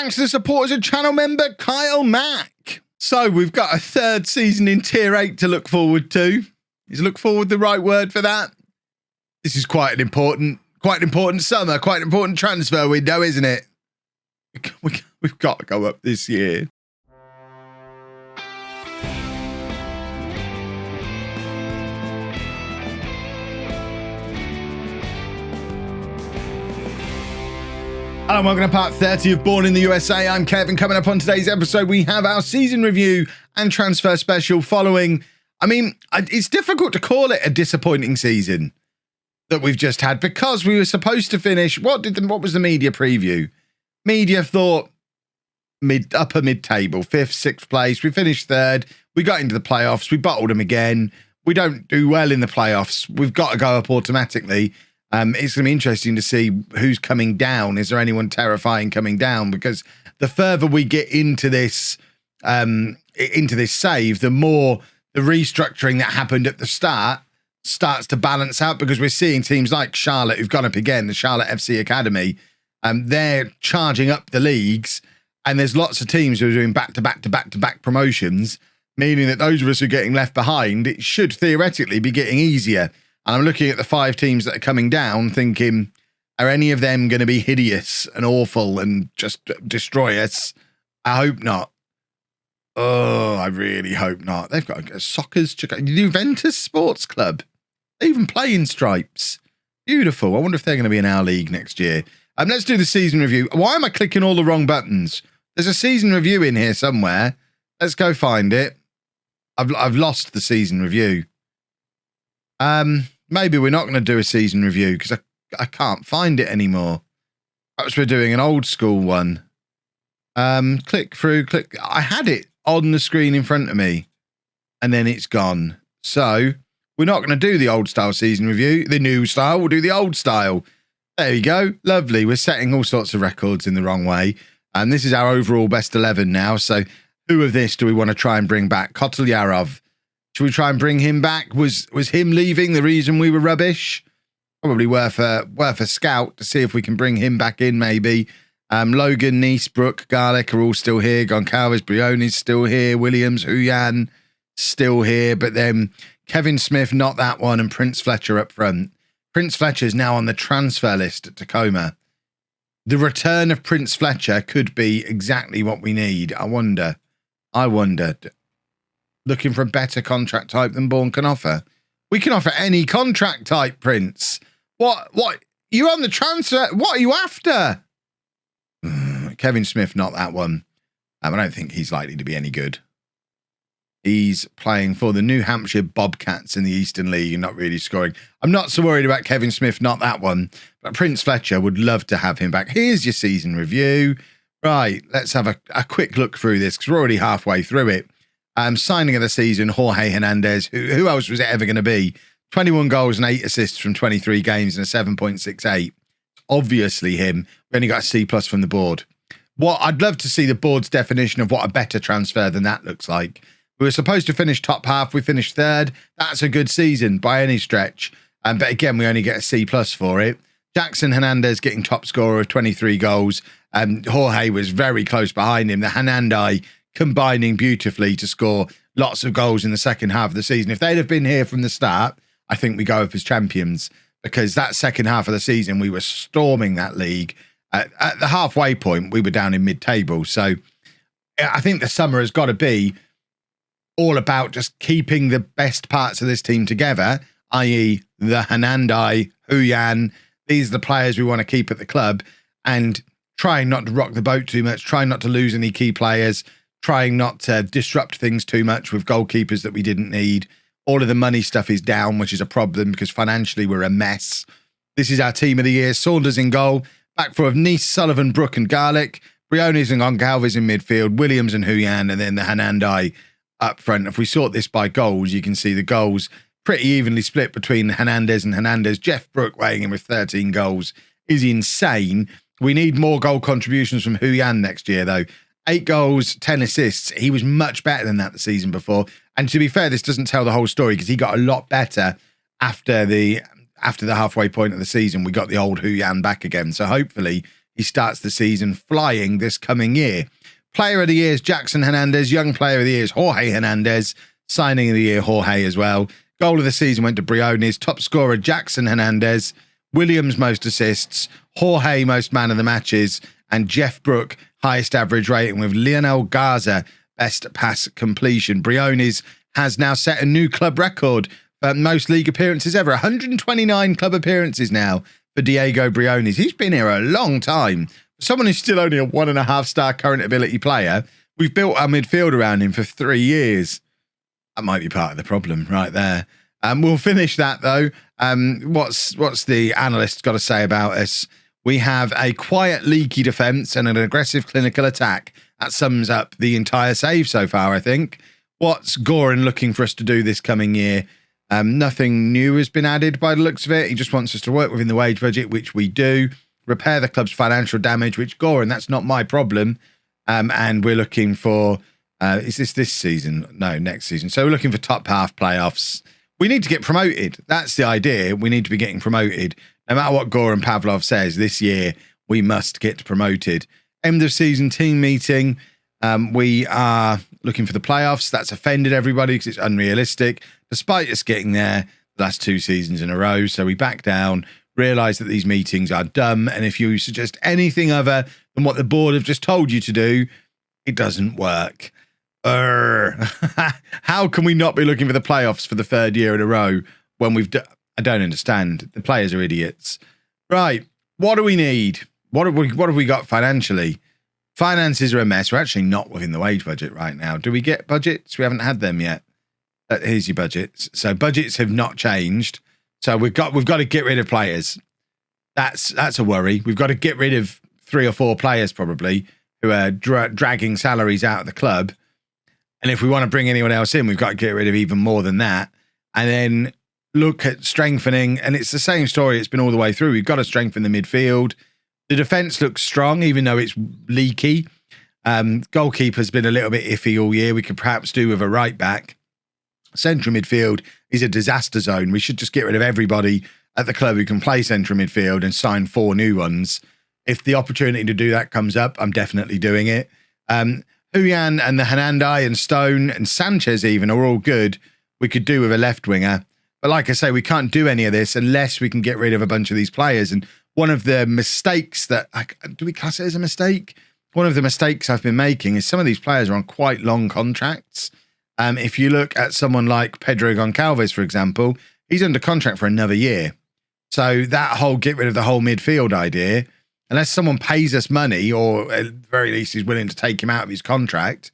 Thanks to the support as a channel member, Kyle Mack. So we've got a third season in Tier 8 to look forward to. Is look forward the right word for that? This is quite an important summer, quite an important transfer window, isn't it? We've got to go up this year. Hello and welcome to part 30 of Bourne in the USA. I'm Kevin. Coming up on today's episode, we have our season review and transfer special following. I mean, it's difficult to call it a disappointing season that we've just had because we were supposed to finish. What was the media preview? Media thought upper mid-table, 5th, 6th place. We finished 3rd. We got into the playoffs. We bottled them again. We don't do well in the playoffs. We've got to go up automatically. It's going to be interesting to see who's coming down. Is there anyone terrifying coming down? Because the further we get into this save, the more the restructuring that happened at the start starts to balance out, because we're seeing teams like Charlotte, who've gone up again, the Charlotte FC Academy. They're charging up the leagues, and there's lots of teams who are doing back-to-back promotions, meaning that those of us who are getting left behind, it should theoretically be getting easier. And I'm looking at the 5 teams that are coming down thinking, are any of them going to be hideous and awful and just destroy us? I hope not. Oh, I really hope not. They've got Soccer's Juventus Sports Club. They even play in stripes. Beautiful. I wonder if they're going to be in our league next year. Let's do the season review. Why am I clicking all the wrong buttons? There's a season review in here somewhere. Let's go find it. I've lost the season review. Maybe we're not going to do a season review because I can't find it anymore. Perhaps we're doing an old school one. Click. I had it on the screen in front of me and then it's gone. So we're not going to do the old style season review. The new style, we'll do the old style. There you go. Lovely. We're setting all sorts of records in the wrong way. And this is our overall best 11 now. So who of this do we want to try and bring back? Kotelyarov. Should we try and bring him back? Was him leaving the reason we were rubbish? Probably worth a scout to see if we can bring him back in, maybe. Logan, Nice, Brook, Garlic are all still here. Goncalves, Briones still here. Williams, Huyan still here. But then Kevin Smith, not that one, and Prince Fletcher up front. Prince Fletcher's now on the transfer list at Tacoma. The return of Prince Fletcher could be exactly what we need. I wonder. Looking for a better contract type than Bourne can offer. We can offer any contract type, Prince. What? You're on the transfer. What are you after? Kevin Smith, not that one. I don't think he's likely to be any good. He's playing for the New Hampshire Bobcats in the Eastern League and not really scoring. I'm not so worried about Kevin Smith, not that one. But Prince Fletcher, would love to have him back. Here's your season review. Right, let's have a quick look through this because we're already halfway through it. Signing of the season, Jorge Hernandez. Who else was it ever going to be? 21 goals and 8 assists from 23 games and a 7.68. Obviously him. We only got a C+ from the board. I'd love to see the board's definition of what a better transfer than that looks like. We were supposed to finish top half. We finished 3rd. That's a good season by any stretch. But again, we only get a C+ for it. Jackson Hernandez getting top scorer of 23 goals. Jorge was very close behind him. The Hernandai combining beautifully to score lots of goals in the second half of the season. If they'd have been here from the start, I think we go up as champions, because that second half of the season, we were storming that league. At the halfway point, we were down in mid-table. So I think the summer has got to be all about just keeping the best parts of this team together, i.e. the Hernandai, Huyan. These are the players we want to keep at the club, and trying not to rock the boat too much, trying not to lose any key players, trying not to disrupt things too much with goalkeepers that we didn't need. All of the money stuff is down, which is a problem because financially we're a mess. This is our team of the year. Saunders in goal. Back four of Nice, Sullivan, Brook and Garlic. Briones and Goncalves in midfield. Williams and Huyan, and then the Hernandai up front. If we sort this by goals, you can see the goals pretty evenly split between Hernandez and Hernandez. Jeff Brook weighing in with 13 goals is insane. We need more goal contributions from Huyan next year, though. 8 goals, 10 assists. He was much better than that the season before. And to be fair, this doesn't tell the whole story because he got a lot better after the halfway point of the season. We got the old Huyan back again. So hopefully he starts the season flying this coming year. Player of the year is Jackson Hernandez. Young player of the year is Jorge Hernandez. Signing of the year, Jorge as well. Goal of the season went to Briones. Top scorer, Jackson Hernandez. Williams, most assists. Jorge, most man of the matches. And Jeff Brook, highest average rating, with Lionel Garza, best pass completion. Briones has now set a new club record for most league appearances ever. 129 club appearances now for Diego Briones. He's been here a long time. Someone who's still only a 1.5-star current ability player, we've built our midfield around him for 3 years. That might be part of the problem right there. We'll finish that though. What's the analysts got to say about us? We have a quiet, leaky defence and an aggressive, clinical attack. That sums up the entire save so far, I think. What's Goran looking for us to do this coming year? Nothing new has been added by the looks of it. He just wants us to work within the wage budget, which we do. Repair the club's financial damage, which Goran, that's not my problem. And we're looking for, is this season? No, next season. So we're looking for top half playoffs. We need to get promoted. That's the idea. We need to be getting promoted. No matter what Goran Pavlov says, this year we must get promoted. End of season team meeting. We are looking for the playoffs. That's offended everybody because it's unrealistic, despite us getting there the last 2 seasons in a row. So we back down, realise that these meetings are dumb. And if you suggest anything other than what the board have just told you to do, it doesn't work. How can we not be looking for the playoffs for the 3rd year in a row when we've I don't understand. The players are idiots. Right. What do we need? What have we got financially? Finances are a mess. We're actually not within the wage budget right now. Do we get budgets? We haven't had them yet. Here's your budgets. So budgets have not changed. So we've got to get rid of players. That's a worry. We've got to get rid of 3 or 4 players probably who are dragging salaries out of the club. And if we want to bring anyone else in, we've got to get rid of even more than that. And then look at strengthening. And it's the same story. It's been all the way through. We've got to strengthen the midfield. The defence looks strong, even though it's leaky. Goalkeeper's been a little bit iffy all year. We could perhaps do with a right back. Central midfield is a disaster zone. We should just get rid of everybody at the club who can play central midfield and sign 4 new ones. If the opportunity to do that comes up, I'm definitely doing it. Huyan and the Hernandez and Stone and Sanchez even are all good. We could do with a left winger. But like I say, we can't do any of this unless we can get rid of a bunch of these players. And one of the mistakes that, do we class it as a mistake? One of the mistakes I've been making is some of these players are on quite long contracts. If you look at someone like Pedro Goncalves, for example, he's under contract for another year. So that whole get rid of the whole midfield idea, unless someone pays us money or at the very least is willing to take him out of his contract,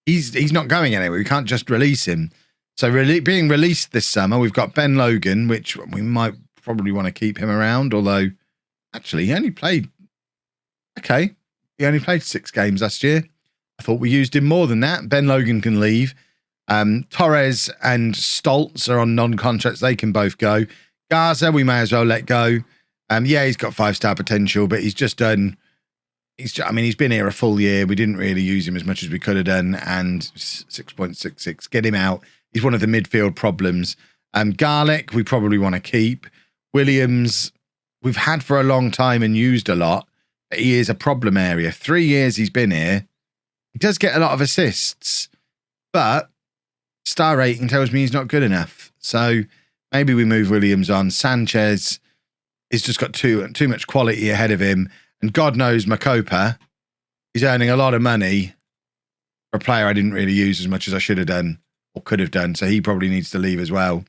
he's not going anywhere. We can't just release him. So being released this summer, we've got Ben Logan, which we might probably want to keep him around, although actually he only played 6 games last year. I thought we used him more than that. Ben Logan can leave. Torres and Stoltz are on non-contracts. They can both go. Garza, we may as well let go. He's got 5-star potential, but he's been here a full year. We didn't really use him as much as we could have done, and 6.66. Get him out. He's one of the midfield problems. Garlic, we probably want to keep. Williams, we've had for a long time and used a lot, but he is a problem area. 3 years he's been here. He does get a lot of assists, but star rating tells me he's not good enough. So maybe we move Williams on. Sanchez is just got too much quality ahead of him. And God knows Makopa is earning a lot of money for a player I didn't really use as much as I should have done or could have done. So he probably needs to leave as well.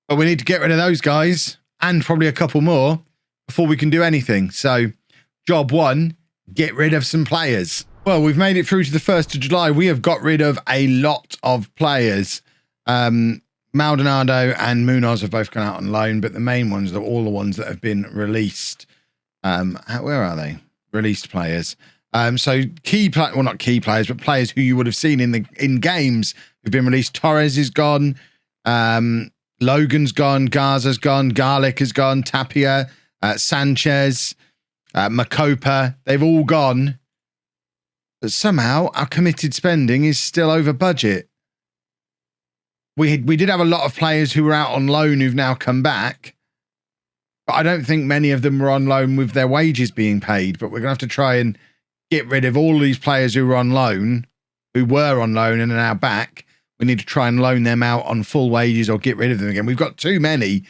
But we need to get rid of those guys and probably a couple more before we can do anything. So job 1, get rid of some players. Well, we've made it through to the 1st of July. We have got rid of a lot of players. Maldonado and Munoz have both gone out on loan, but the main ones are all the ones that have been released. Where are they? Released players. So not key players, but players who you would have seen in games who've been released. Torres is gone. Logan's gone. Garza's gone. Garlic is gone. Tapia, Sanchez, Makopa. They've all gone. But somehow our committed spending is still over budget. We did have a lot of players who were out on loan who've now come back. But I don't think many of them were on loan with their wages being paid. But we're going to have to try and get rid of all these players who were on loan and are now back. We need to try and loan them out on full wages or get rid of them again. We've got too many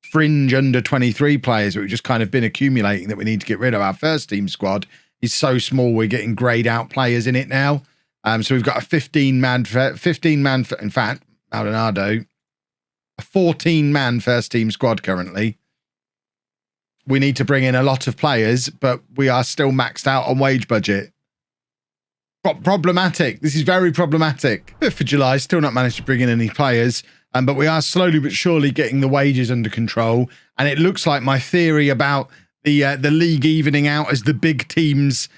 fringe under 23 players that we've just kind of been accumulating that we need to get rid of. Our first team squad is so small, we're getting greyed out players in it now. So we've got a 15-man, in fact, Maldonado, a 14-man first team squad currently. We need to bring in a lot of players, but we are still maxed out on wage budget. Problematic. This is very problematic. 5th of July, still not managed to bring in any players, but we are slowly but surely getting the wages under control. And it looks like my theory about the league evening out as the big teams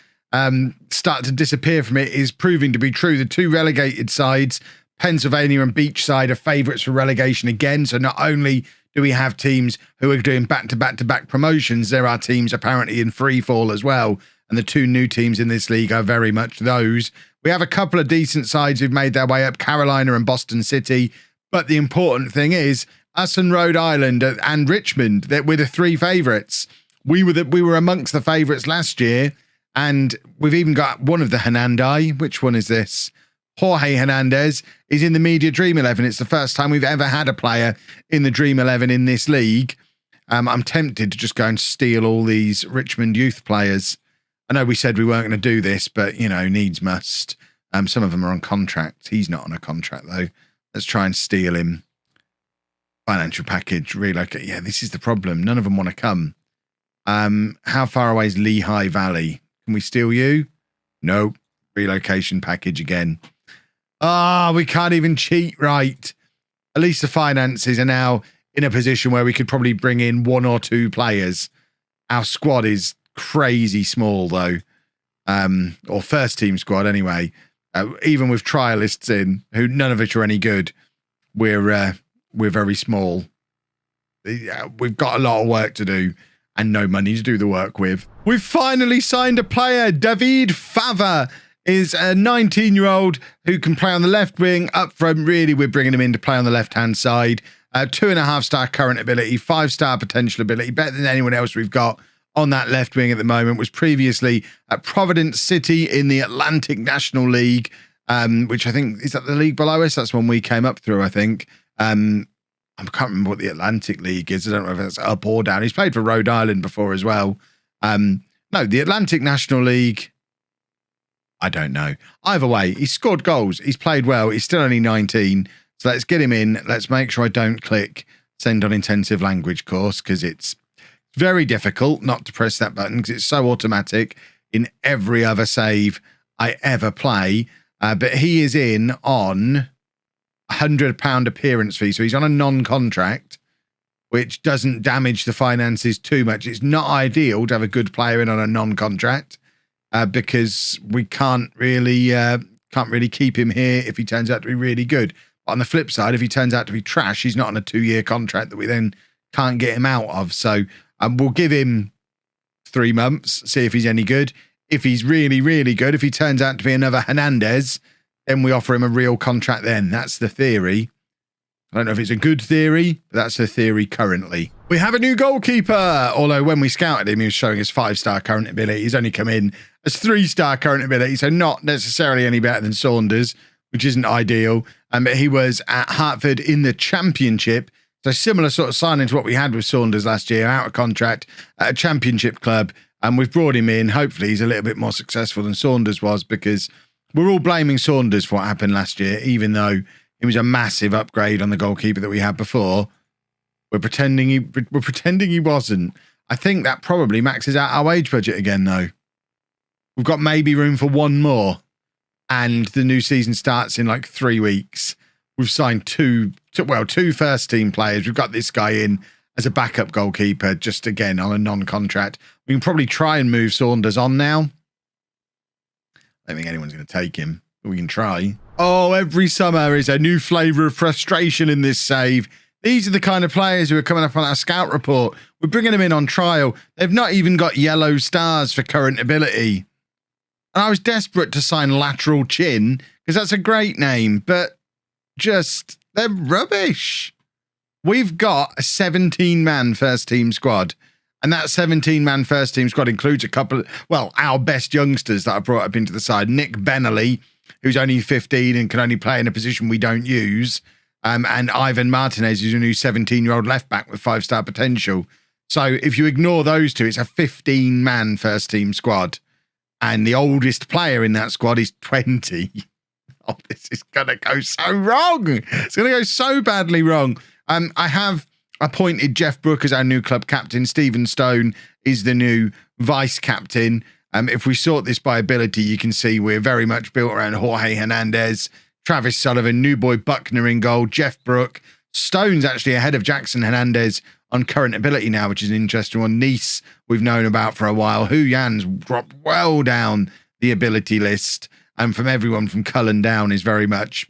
start to disappear from it is proving to be true. The two relegated sides, Pennsylvania and Beachside, are favourites for relegation again. So not only do we have teams who are doing back-to-back promotions, there are teams apparently in free fall as well. And the two new teams in this league are very much those. We have a couple of decent sides who've made their way up, Carolina and Boston City. But the important thing is us and Rhode Island and Richmond, that we're the three favourites. We were amongst the favourites last year. And we've even got one of the Hernandez. Which one is this? Jorge Hernandez is in the Media Dream 11. It's the first time we've ever had a player in the Dream 11 in this league. I'm tempted to just go and steal all these Richmond youth players. I know we said we weren't going to do this, but, you know, needs must. Some of them are on contract. He's not on a contract, though. Let's try and steal him. Financial package, relocate. Yeah, this is the problem. None of them want to come. How far away is Lehigh Valley? Can we steal you? Nope. Relocation package again. We can't even cheat right. At least the finances are now in a position where we could probably bring in one or two players. Our squad is crazy small, though. Or first team squad, anyway. Even with trialists in, who none of which are any good, we're very small. We've got a lot of work to do and no money to do the work with. We've finally signed a player. David Fava is a 19-year-old who can play on the left wing. Up front, really, we're bringing him in to play on the left-hand side. 2.5-star current ability, 5-star potential ability, better than anyone else we've got on that left wing at the moment. Was previously at Providence City in the Atlantic National League, which I think, is that the league below us? That's one we came up through, I think. I can't remember what the Atlantic League is. I don't know if that's up or down. He's played for Rhode Island before as well. No, the Atlantic National League, I don't know. Either way, he's scored goals. He's played well. He's still only 19. So let's get him in. Let's make sure I don't click send on intensive language course, because it's very difficult not to press that button because it's so automatic in every other save I ever play. But he is in on £100 appearance fee. So he's on a non-contract, which doesn't damage the finances too much. It's not ideal to have a good player in on a non-contract because we can't really keep him here if he turns out to be really good. But on the flip side, if he turns out to be trash, he's not on a 2-year contract that we then can't get him out of. So we'll give him 3 months, see if he's any good. If he's really, really good, if he turns out to be another Hernandez, then we offer him a real contract then. That's the theory. I don't know if it's a good theory, but that's the theory currently. We have a new goalkeeper, although when we scouted him, he was showing us 5-star current ability. He's only come in as 3-star current ability, so not necessarily any better than Saunders, which isn't ideal. But he was at Hartford in the Championship, so similar sort of signing to what we had with Saunders last year, out of contract at a Championship club. And we've brought him in. Hopefully he's a little bit more successful than Saunders was, because we're all blaming Saunders for what happened last year, even though it was a massive upgrade on the goalkeeper that we had before. We're pretending he wasn't. I think that probably maxes out our wage budget again, though. We've got maybe room for one more, and the new season starts in like 3 weeks. We've signed two first team players. We've got this guy in as a backup goalkeeper, just again on a non-contract. We can probably try and move Saunders on now. I don't think anyone's going to take him, but we can try. Oh, every summer is a new flavour of frustration in this save. These are the kind of players who are coming up on our scout report. We're bringing them in on trial. They've not even got yellow stars for current ability. And I was desperate to sign Lateral Chin, because that's a great name, but just, they're rubbish. We've got a 17-man first-team squad. And that 17-man first-team squad includes a couple, our best youngsters that I brought up into the side. Nick Benelli, who's only 15 and can only play in a position we don't use. And Ivan Martinez, who's a new 17-year-old left-back with 5-star potential. So if you ignore those two, it's a 15-man first-team squad. And the oldest player in that squad is 20. Oh, this is going to go so wrong. It's going to go so badly wrong. I have appointed Jeff Brook as our new club captain. Stephen Stone is the new vice captain. If we sort this by ability, you can see we're very much built around Jorge Hernandez, Travis Sullivan, new boy Buckner in goal, Jeff Brook. Stone's actually ahead of Jackson Hernandez on current ability now, which is an interesting one. Nice, we've known about for a while. Hu Yan's dropped well down the ability list. And from everyone from Cullen down is very much,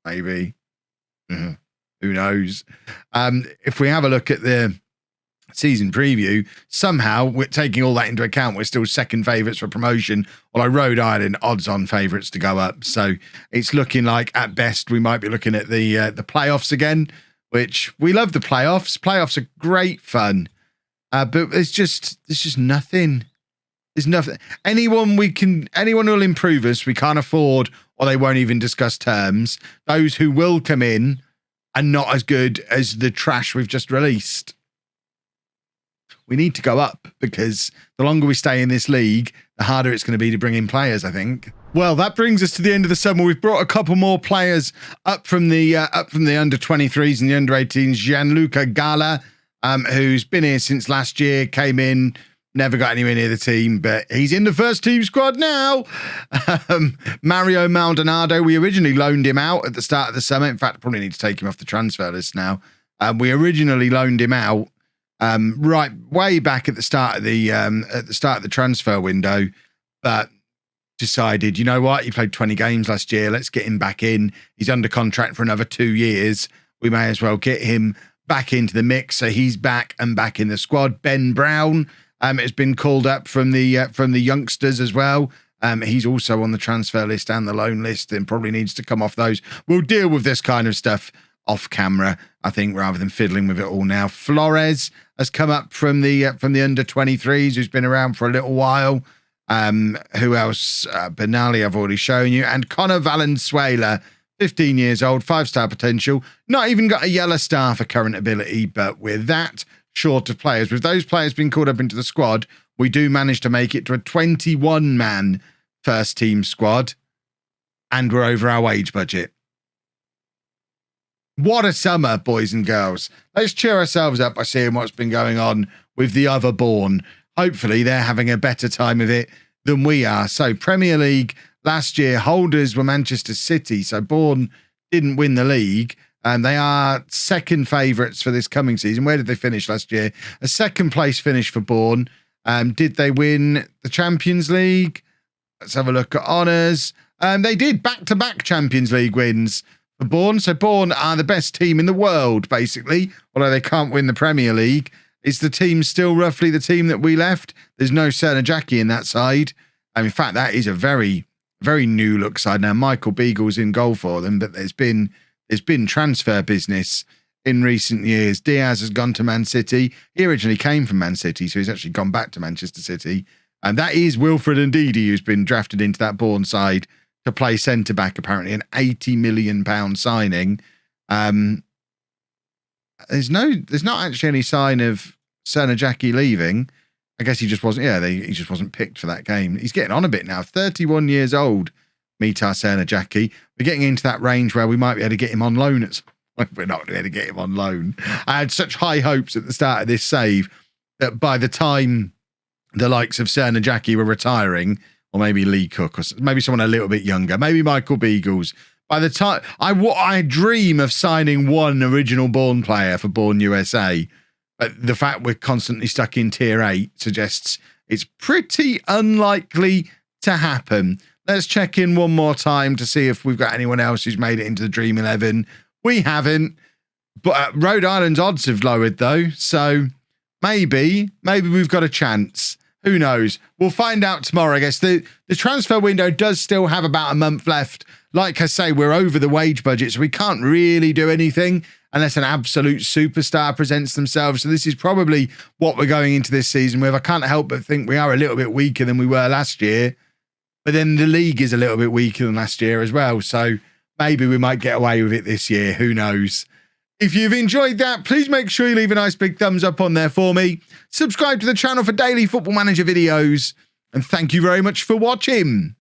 maybe. Who knows? If we have a look at the season preview, somehow, we're taking all that into account, we're still second favourites for promotion, although Rhode Island odds-on favourites to go up. So it's looking like, at best, we might be looking at the playoffs again, which we love the playoffs. Playoffs are great fun, but there's just nothing. There's nothing. Anyone who will improve us, we can't afford, or they won't even discuss terms. Those who will come in are not as good as the trash we've just released. We need to go up because the longer we stay in this league, the harder it's going to be to bring in players, I think. Well, that brings us to the end of the summer. We've brought a couple more players up from the under 23s and the under 18s. Gianluca Gala, who's been here since last year, came in, never got anywhere near the team, but he's in the first team squad now. Mario Maldonado, we originally loaned him out at the start of the summer. In fact, I probably need to take him off the transfer list now. We originally loaned him out right way back at the start of the transfer window, but decided, you know what? He played 20 games last year. Let's get him back in. He's under contract for another 2 years. We may as well get him back into the mix. So he's back and back in the squad. Ben Brown has been called up from the youngsters as well. He's also on the transfer list and the loan list and probably needs to come off those. We'll deal with this kind of stuff off camera, I think, rather than fiddling with it all now. Flores has come up from the under 23s, who's been around for a little while. Who else? Benali, I've already shown you. And Connor Valenzuela, 15 years old, 5-star potential. Not even got a yellow star for current ability, but with that short of players. With those players being called up into the squad, we do manage to make it to a 21-man first team squad, and we're over our wage budget. What a summer, boys and girls. Let's cheer ourselves up by seeing what's been going on with the other Bourne. Hopefully they're having a better time of it than we are. So Premier League, last year, holders were Manchester City. So Bourne didn't win the league. And they are second favourites for this coming season. Where did they finish last year? A second place finish for Bourne. Did they win the Champions League? Let's have a look at honours. They did back-to-back Champions League wins for Bourne. So Bourne are the best team in the world, basically. Although they can't win the Premier League. Is the team still roughly the team that we left? There's no Serna Jackie in that side. In fact, that is a very, very new look side now. Michael Beagle's in goal for them, but there's been transfer business in recent years. Diaz has gone to Man City. He originally came from Man City, so he's actually gone back to Manchester City. And that is Wilfred Ndidi, who's been drafted into that Bourne side to play centre-back, apparently, an £80 million signing. There's not actually any sign of Serna Jackie leaving. I guess he just wasn't, he just wasn't picked for that game. He's getting on a bit now, 31 years old. Mitar Serna Jackie. We're getting into that range where we might be able to get him on loan. We're not going to be able to get him on loan. I had such high hopes at the start of this save that by the time the likes of Serna Jackie were retiring, or maybe Lee Cook, or maybe someone a little bit younger, maybe Michael Beagles, by the time I dream of signing one original Bourne player for Bourne USA, but the fact we're constantly stuck in tier 8 suggests it's pretty unlikely to happen. Let's check in one more time to see if we've got anyone else who's made it into the Dream 11. We haven't, but Rhode Island's odds have lowered though, so maybe we've got a chance. Who knows? We'll find out tomorrow, I guess. The transfer window does still have about a month left. Like I say, we're over the wage budget, so we can't really do anything. unless an absolute superstar presents themselves. So this is probably what we're going into this season with. I can't help but think we are a little bit weaker than we were last year. But then the league is a little bit weaker than last year as well. So maybe we might get away with it this year. Who knows? If you've enjoyed that, please make sure you leave a nice big thumbs up on there for me. Subscribe to the channel for daily Football Manager videos. And thank you very much for watching.